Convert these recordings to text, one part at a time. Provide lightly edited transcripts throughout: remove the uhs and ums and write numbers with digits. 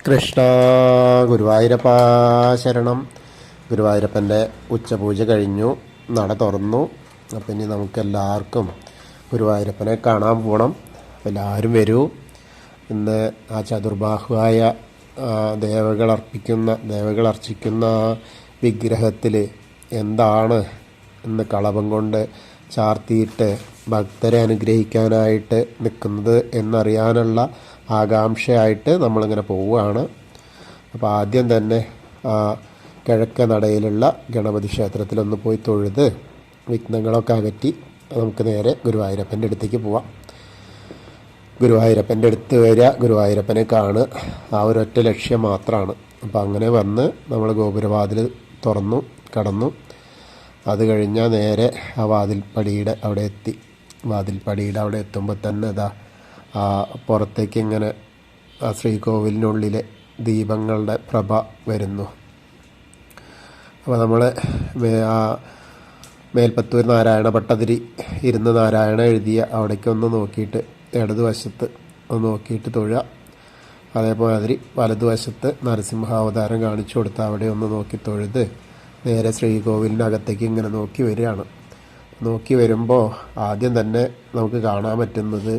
കൃഷ്ണ ഗുരുവായൂരപ്പ ശരണം. ഗുരുവായൂരപ്പൻ്റെ ഉച്ചപൂജ കഴിഞ്ഞു, നട തുറന്നു. അപ്പം ഇനി നമുക്കെല്ലാവർക്കും ഗുരുവായൂരപ്പനെ കാണാൻ പോകണം. എല്ലാവരും വരൂ. ഇന്ന് ആ ചതുർബാഹുവായ ദേവകൾ അർച്ചിക്കുന്ന വിഗ്രഹത്തിൽ എന്താണ് ഇന്ന് കളഭം കൊണ്ട് ചാർത്തിയിട്ട് ഭക്തരെ അനുഗ്രഹിക്കാനായിട്ട് നിൽക്കുന്നത് എന്നറിയാനുള്ള ആകാംക്ഷയായിട്ട് നമ്മളിങ്ങനെ പോവുകയാണ്. അപ്പോൾ ആദ്യം തന്നെ കിഴക്ക് നടയിലുള്ള ഗണപതി ക്ഷേത്രത്തിലൊന്ന് പോയി തൊഴുത് വിഘ്നങ്ങളൊക്കെ അകറ്റി നമുക്ക് നേരെ ഗുരുവായൂരപ്പൻ്റെ അടുത്തേക്ക് പോവാം. ഗുരുവായൂരപ്പൻ്റെ അടുത്ത് വരിക, ഗുരുവായൂരപ്പനെ കാണുക, ആ ഒരൊറ്റ ലക്ഷ്യം മാത്രമാണ്. അപ്പോൾ അങ്ങനെ വന്ന് നമ്മൾ ഗോപുരവാതിൽ തുറന്നു കടന്നു. അത് കഴിഞ്ഞാൽ നേരെ ആ വാതിൽപ്പടിയുടെ അവിടെ എത്തി. വാതിൽപ്പടിയുടെ അവിടെ എത്തുമ്പോൾ തന്നെ ഇതാ പുറത്തേക്ക് ഇങ്ങനെ ആ ശ്രീകോവിലിനുള്ളിലെ ദീപങ്ങളുടെ പ്രഭ വരുന്നു. അപ്പോൾ നമ്മൾ ആ മേൽപ്പത്തൂർ നാരായണ ഭട്ടതിരി ഇരുന്ന് നാരായണ എഴുതിയ അവിടേക്കൊന്ന് നോക്കിയിട്ട് ഇടതുവശത്ത് ഒന്ന് നോക്കിയിട്ട് തൊഴുക. അതേപോലെ അതിരി വലതുവശത്ത് നരസിംഹാവതാരം കാണിച്ചു കൊടുത്ത് അവിടെ ഒന്ന് നോക്കി തൊഴുത് നേരെ ശ്രീകോവിലിനകത്തേക്ക് ഇങ്ങനെ നോക്കി വരികയാണ്. നോക്കി വരുമ്പോൾ ആദ്യം തന്നെ നമുക്ക് കാണാൻ പറ്റുന്നത്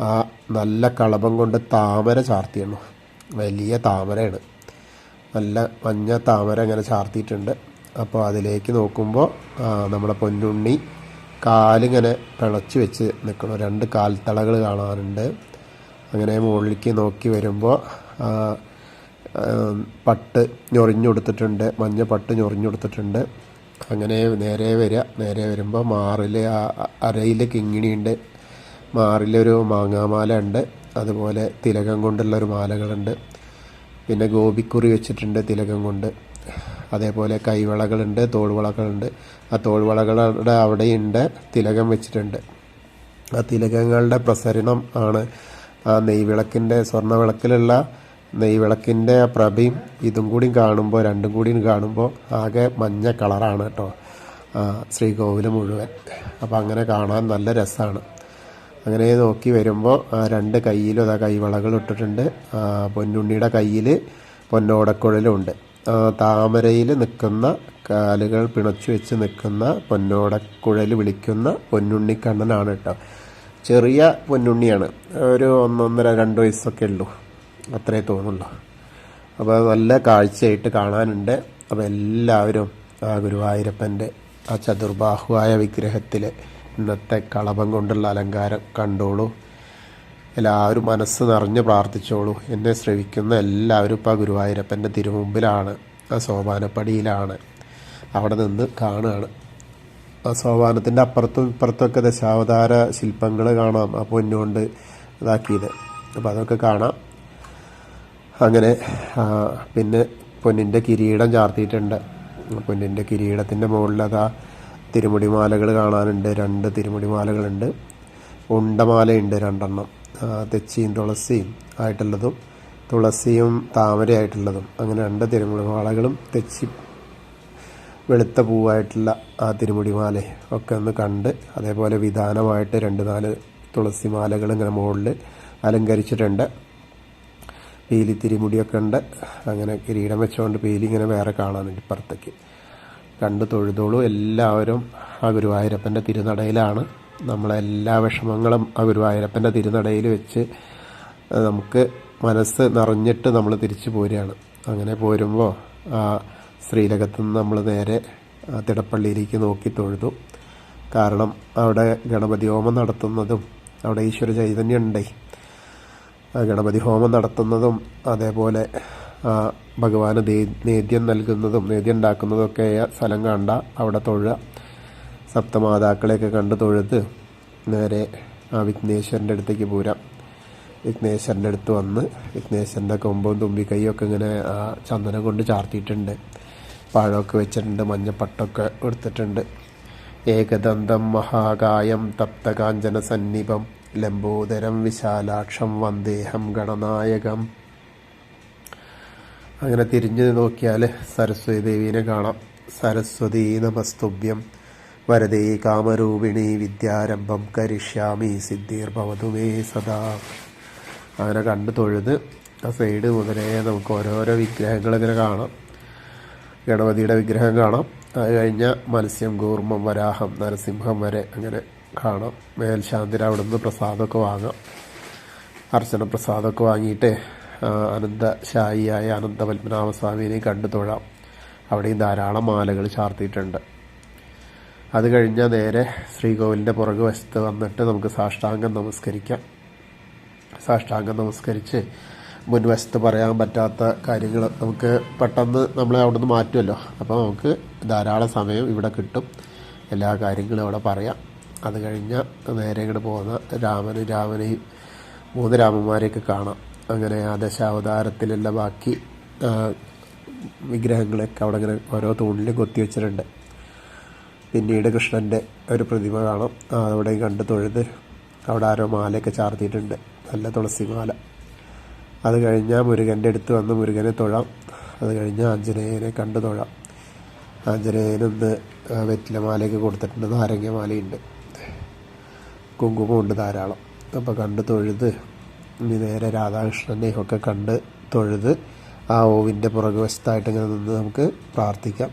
ആ നല്ല കളഭം കൊണ്ട് താമര ചാർത്തിയാണ്. വലിയ താമരയാണ്, നല്ല മഞ്ഞ താമര ഇങ്ങനെ ചാർത്തിയിട്ടുണ്ട്. അപ്പോൾ അതിലേക്ക് നോക്കുമ്പോൾ നമ്മുടെ പൊന്നുണ്ണി കാലിങ്ങനെ പിളച്ച് വെച്ച് നിൽക്കണം. 2 കാൽത്തളകൾ കാണാനുണ്ട്. അങ്ങനെ മുകളിലേക്ക് നോക്കി വരുമ്പോൾ പട്ട് ഞൊറിഞ്ഞു കൊടുത്തിട്ടുണ്ട്, മഞ്ഞ പട്ട് ഞൊറിഞ്ഞു കൊടുത്തിട്ടുണ്ട്. അങ്ങനെ നേരെ വരിക. നേരെ വരുമ്പോൾ മാറിൽ അരയിൽ കിങ്ങിണിയുണ്ട്, മാറിലൊരു മാങ്ങാമാല ഉണ്ട്, അതുപോലെ തിലകം കൊണ്ടുള്ളൊരു മാലകളുണ്ട്, പിന്നെ ഗോപിക്കുറി വെച്ചിട്ടുണ്ട് തിലകം കൊണ്ട്, അതേപോലെ കൈവളകളുണ്ട്, തോൾവളകളുണ്ട്. ആ തോൾവളകളുടെ അവിടെയുണ്ട് തിലകം വെച്ചിട്ടുണ്ട്. ആ തിലകങ്ങളുടെ പ്രസരണം ആണ് ആ നെയ്വിളക്കിൻ്റെ സ്വർണ്ണവിളക്കിലുള്ള നെയ്വിളക്കിൻ്റെ ആ പ്രഭയും ഇതും കൂടി കാണുമ്പോൾ, രണ്ടും കൂടി കാണുമ്പോൾ ആകെ മഞ്ഞ കളറാണ് കേട്ടോ ശ്രീകോവിൽ മുഴുവൻ. അപ്പോൾ അങ്ങനെ കാണാൻ നല്ല രസമാണ്. അങ്ങനെ നോക്കി വരുമ്പോൾ 2 കയ്യിലും അതാ കൈവളകൾ ഇട്ടിട്ടുണ്ട്. പൊന്നുണ്ണിയുടെ കയ്യിൽ പൊന്നോടക്കുഴലുണ്ട്. താമരയിൽ നിൽക്കുന്ന കാലുകൾ പിണച്ചു വെച്ച് നിൽക്കുന്ന പൊന്നോടക്കുഴൽ വിളിക്കുന്ന പൊന്നുണ്ണിക്കണ്ണനാണ് കേട്ടോ. ചെറിയ പൊന്നുണ്ണിയാണ്, ഒരു 1-1.5-2 വയസ്സൊക്കെ ഉള്ളൂ, അത്രേ തോന്നുള്ളൂ. അപ്പോൾ നല്ല കാഴ്ചയായിട്ട് കാണാനുണ്ട്. അപ്പോൾ എല്ലാവരും ആ ഗുരുവായൂരപ്പൻ്റെ ആ ചതുർബാഹുവായ വിഗ്രഹത്തിൽ ഇന്നത്തെ കളഭം കൊണ്ടുള്ള അലങ്കാരം കണ്ടോളൂ. എല്ലാവരും മനസ്സ് നിറഞ്ഞ് പ്രാർത്ഥിച്ചോളൂ. എന്നെ ശ്രവിക്കുന്ന എല്ലാവരും ഇപ്പോൾ ആ ഗുരുവായൂരപ്പൻ്റെ തിരുമുമ്പിലാണ്, ആ സോപാനപ്പടിയിലാണ്, അവിടെ നിന്ന് കാണുകയാണ്. ആ സോപാനത്തിൻ്റെ അപ്പുറത്തും ഇപ്പുറത്തൊക്കെ ദശാവതാര ശില്പങ്ങൾ കാണാം, ആ പൊന്നുകൊണ്ട് ഇതാക്കിയത്. അപ്പോൾ അതൊക്കെ കാണാം. അങ്ങനെ പിന്നെ പൊന്നിൻ്റെ കിരീടം ചാർത്തിയിട്ടുണ്ട്. പൊന്നിൻ്റെ കിരീടത്തിൻ്റെ മുകളിൽ അതാ തിരുമുടിമാലകൾ കാണാനുണ്ട്. 2 തിരുമുടിമാലകളുണ്ട്. ഉണ്ടമാലയുണ്ട് 2 തെച്ചിയും തുളസിയും ആയിട്ടുള്ളതും തുളസിയും താമരയായിട്ടുള്ളതും. അങ്ങനെ 2 തിരുമുടിമാലകളും തെച്ചി വെളുത്ത പൂവായിട്ടുള്ള ആ തിരുമുടിമാല ഒക്കെ ഒന്ന് കണ്ട്, അതേപോലെ വിധാനമായിട്ട് 2-4 തുളസിമാലകൾ ഇങ്ങനെ മുകളിൽ അലങ്കരിച്ചിട്ടുണ്ട്. പീലി തിരുമുടിയൊക്കെ ഉണ്ട്. അങ്ങനെ കിരീടം വെച്ചുകൊണ്ട് പീലി ഇങ്ങനെ വേറെ കാണാനുണ്ട് ഇപ്പുറത്തേക്ക്. കണ്ട് തൊഴുതോളൂ. എല്ലാവരും ആ ഗുരുവായൂരപ്പൻ്റെ തിരുനടയിലാണ്. നമ്മളെല്ലാ വിഷമങ്ങളും ആ ഗുരുവായൂരപ്പൻ്റെ തിരുനടയിൽ വെച്ച് നമുക്ക് മനസ്സ് നിറഞ്ഞിട്ട് നമ്മൾ തിരിച്ചു പോരുകയാണ്. അങ്ങനെ പോരുമ്പോൾ ആ ശ്രീലകത്തു നിന്ന് നമ്മൾ നേരെ തിടപ്പള്ളിയിലേക്ക് നോക്കി തൊഴുതു. കാരണം അവിടെ ഗണപതി ഹോമം നടത്തുന്നതും അവിടെ ഈശ്വര ചൈതന്യം ഉണ്ടേ. ഗണപതി ഹോമം നടത്തുന്നതും അതേപോലെ ഭഗവാന് നേദ്യം നൽകുന്നതും നേദ്യം ഉണ്ടാക്കുന്നതൊക്കെ സ്ഥലം കണ്ട അവിടെ തൊഴുക. സപ്തമാതാക്കളെയൊക്കെ കണ്ട് തൊഴുത് നേരെ ആ വിഘ്നേശ്വരൻ്റെ അടുത്തേക്ക് പോരാം. വിഘ്നേശ്വരൻ്റെ അടുത്ത് വന്ന് വിഘ്നേശ്വരൻ്റെ കൊമ്പും തുമ്പിക്കൈയൊക്കെ ഇങ്ങനെ ആ ചന്ദനം കൊണ്ട് ചാർത്തിയിട്ടുണ്ട്. പഴമൊക്കെ വെച്ചിട്ടുണ്ട്, മഞ്ഞപ്പട്ടൊക്കെ എടുത്തിട്ടുണ്ട്. ഏകദന്തം മഹാകായം തപ്തകാഞ്ചന സന്നിഭം ലംബോദരം വിശാലാക്ഷം വന്ദേഹം ഗണനായകം. അങ്ങനെ തിരിഞ്ഞു നോക്കിയാൽ സരസ്വതി ദേവീനെ കാണാം. സരസ്വതീ നമസ്തുഭ്യം വരദേ കാമരൂപിണി വിദ്യാരംഭം കരിഷ്യാമി സിദ്ധിർഭവതു മേ സദാ. അങ്ങനെ കണ്ടു തൊഴുത് ആ സൈഡ് മുതലേ നമുക്ക് ഓരോരോ വിഗ്രഹങ്ങളിങ്ങനെ കാണാം. ഗണപതിയുടെ വിഗ്രഹം കാണാം. അത് കഴിഞ്ഞാൽ മത്സ്യം, കൂർമ്മം, വരാഹം, നരസിംഹം വരെ അങ്ങനെ കാണാം. മേൽശാന്തിന് അവിടുന്ന് പ്രസാദമൊക്കെ വാങ്ങാം. അർച്ചന പ്രസാദമൊക്കെ വാങ്ങിയിട്ട് അനന്തശായിയായ അനന്തപത്മനാഭസ്വാമിനെ കണ്ടു തൊഴാം. അവിടെയും ധാരാളം മാലകൾ ചാർത്തിയിട്ടുണ്ട്. അത് കഴിഞ്ഞാൽ നേരെ ശ്രീകോവിലിൻ്റെ പുറകു വശത്ത് വന്നിട്ട് നമുക്ക് സാഷ്ടാംഗം നമസ്കരിക്കാം. സാഷ്ടാംഗം നമസ്കരിച്ച് മുൻവശത്ത് പറയാൻ പറ്റാത്ത കാര്യങ്ങൾ നമുക്ക് പെട്ടെന്ന് നമ്മളെ അവിടെ നിന്ന് മാറ്റുമല്ലോ. അപ്പോൾ നമുക്ക് ധാരാളം സമയം ഇവിടെ കിട്ടും. എല്ലാ കാര്യങ്ങളും അവിടെ പറയാം. അത് കഴിഞ്ഞാൽ നേരെ ഇങ്ങോട്ട് പോകുന്ന രാമനെയും 3 രാമന്മാരെയൊക്കെ കാണാം. അങ്ങനെ ആ ദശാവതാരത്തിലുള്ള ബാക്കി വിഗ്രഹങ്ങളൊക്കെ അവിടെ ഇങ്ങനെ ഓരോ തൂണിലും കൊത്തി വെച്ചിട്ടുണ്ട്. പിന്നീട് കൃഷ്ണൻ്റെ ഒരു പ്രതിമ കാണാം. അവിടെ കണ്ട് തൊഴുത് അവിടെ ആരോ മാലയൊക്കെ ചാർത്തിയിട്ടുണ്ട്, നല്ല തുളസിമാല. അത് കഴിഞ്ഞാൽ മുരുകൻ്റെ അടുത്ത് വന്ന് മുരുകനെ തൊഴാം. അത് കഴിഞ്ഞാൽ ആഞ്ജനേയനെ കണ്ടു തൊഴാം. ആഞ്ജനേയനൊന്ന് വെറ്റിലമാലയൊക്കെ കൊടുത്തിട്ടുണ്ട്, നാരങ്ങമാലയുണ്ട്, കുങ്കുമമുണ്ട് ധാരാളം. അപ്പോൾ കണ്ട് തൊഴുത് ഇനി നേരെ രാധാകൃഷ്ണനെയും ഒക്കെ കണ്ട് തൊഴുത് ആ ഓവിൻ്റെ പുറകുവശത്തായിട്ട് ഇങ്ങനെ നിന്ന് നമുക്ക് പ്രാർത്ഥിക്കാം.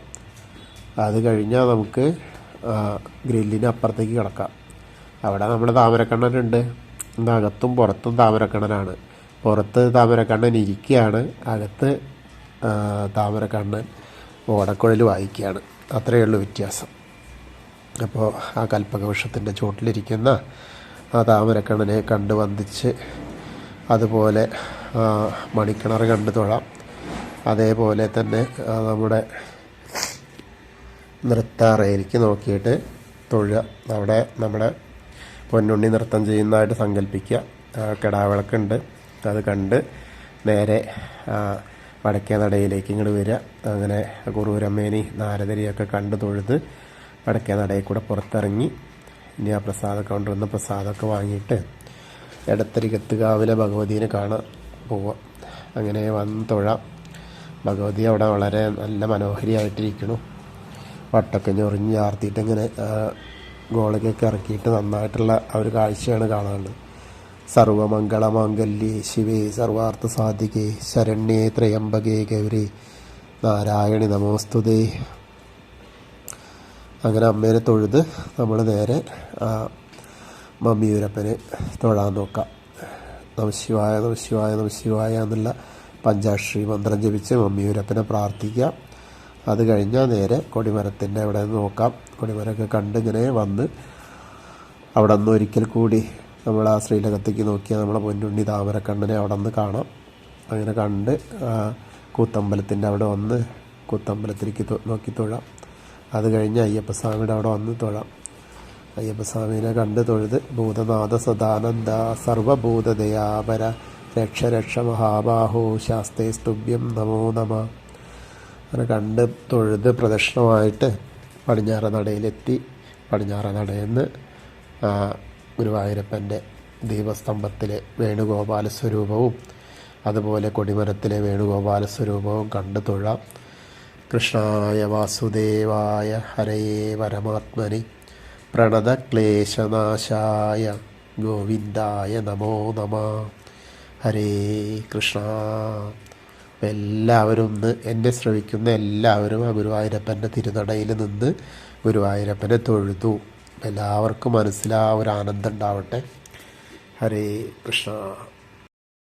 അത് കഴിഞ്ഞാൽ നമുക്ക് ഗ്രില്ലിന് അപ്പുറത്തേക്ക് കിടക്കാം. അവിടെ നമ്മുടെ താമരക്കണ്ണനുണ്ട്. അകത്തും പുറത്തും താമരക്കണ്ണനാണ്. പുറത്ത് താമരക്കണ്ണൻ ഇരിക്കുകയാണ്, അകത്ത് താമരക്കണ്ണൻ ഓടക്കുഴൽ വായിക്കുകയാണ്. അത്രയേ ഉള്ളൂ വ്യത്യാസം. അപ്പോൾ ആ കൽപ്പകവൃക്ഷത്തിൻ്റെ ചുവട്ടിലിരിക്കുന്ന ആ താമരക്കണ്ണനെ കണ്ട് വന്ദിച്ച് അതുപോലെ മണിക്കിണർ കണ്ട് തൊഴാം. അതേപോലെ തന്നെ നമ്മുടെ നൃത്താറയിലേക്ക് നോക്കിയിട്ട് തൊഴുക. അവിടെ നമ്മുടെ പൊന്നുണ്ണി നൃത്തം ചെയ്യുന്നതായിട്ട് സങ്കല്പിക്കുക. കിടാവിളക്കുണ്ട്, അത് കണ്ട് നേരെ വടക്കേ നടയിലേക്ക് ഇങ്ങോട്ട് വരിക. അങ്ങനെ കുറൂരമ്മേനി നാരദരിയൊക്കെ കണ്ട് തൊഴുത് വടക്കേ നടയിൽ കൂടെ പുറത്തിറങ്ങി ഇനി ആ പ്രസാദമൊക്കെ കൊണ്ടുവന്ന പ്രസാദമൊക്കെ വാങ്ങിയിട്ട് എടത്തരികത്തുകാവിലെ ഭഗവതീനെ കാണാൻ പോവാം. അങ്ങനെ വന്ന് തൊഴാം. ഭഗവതി അവിടെ വളരെ നല്ല മനോഹരിയായിട്ടിരിക്കണം. വട്ടൊക്കെ ഞൊറിഞ്ഞ് ചാർത്തിയിട്ട് ഇങ്ങനെ ഗോളകൊക്കെ ഇറക്കിയിട്ട് നന്നായിട്ടുള്ള ആ ഒരു കാഴ്ചയാണ് കാണാനുള്ളത്. സർവമംഗളമാംഗല്യേ ശിവേ സർവാർത്ഥ സാധികേ ശരണ്യേ ത്രയംബകേ ഗൗരി നാരായണി നമോസ്തുതേ. അങ്ങനെ അമ്മേനെ തൊഴുത് നമ്മൾ നേരെ മമ്മിയൂരപ്പനെ തൊഴാൻ നോക്കാം. നമശിവായ നമശിവായ നമശിവായ എന്നുള്ള പഞ്ചാക്ഷരി മന്ത്രം ജപിച്ച് മമ്മിയൂരപ്പനെ പ്രാർത്ഥിക്കാം. അത് കഴിഞ്ഞാൽ നേരെ കൊടിമരത്തിൻ്റെ അവിടെ നിന്ന് നോക്കാം. കൊടിമരമൊക്കെ കണ്ട് ഇങ്ങനെ വന്ന് അവിടെ നിന്ന് ഒരിക്കൽ കൂടി നമ്മൾ ആ ശ്രീലകത്തേക്ക് നോക്കിയാൽ നമ്മളെ പൊന്നുണ്ണി താമരക്കണ്ണനെ അവിടെ നിന്ന് കാണാം. അങ്ങനെ കണ്ട് കൂത്തമ്പലത്തിൻ്റെ അവിടെ വന്ന് കൂത്തമ്പലത്തിലേക്ക് നോക്കി തൊഴാം. അത് കഴിഞ്ഞ് അയ്യപ്പസ്വാമിയുടെ അവിടെ വന്ന് തൊഴാം. അയ്യപ്പസ്വാമീനെ കണ്ട് തൊഴുത് ഭൂതനാഥ സദാനന്ദ സർവഭൂതദയാപര രക്ഷ രക്ഷ മഹാബാഹോ ശാസ്തേ സ്തുഭ്യം നമോ നമ. അങ്ങനെ കണ്ട് തൊഴുത് പ്രദക്ഷിണമായിട്ട് പടിഞ്ഞാറ നടയിലെത്തി. പടിഞ്ഞാറ നടയിൽ നിന്ന് ഗുരുവായൂരപ്പൻ്റെ ദീപസ്തംഭത്തിലെ വേണുഗോപാല സ്വരൂപവും അതുപോലെ കൊടിമരത്തിലെ വേണുഗോപാല സ്വരൂപവും കണ്ട് തൊഴാം. കൃഷ്ണായ വാസുദേവായ ഹരയേ പരമാത്മനി പ്രണതക്ലേശനാശായ ഗോവിന്ദായ നമോ നമ. ഹരേ കൃഷ്ണ. എല്ലാവരും ഒന്ന് എന്നെ ശ്രവിക്കുന്ന എല്ലാവരും ആ ഗുരുവായൂരപ്പൻ്റെ തിരുനടയിൽ നിന്ന് ഗുരുവായൂരപ്പനെ തൊഴുതു. എല്ലാവർക്കും മനസ്സിലാ ഒരു ആനന്ദം ഉണ്ടാവട്ടെ. ഹരേ കൃഷ്ണ.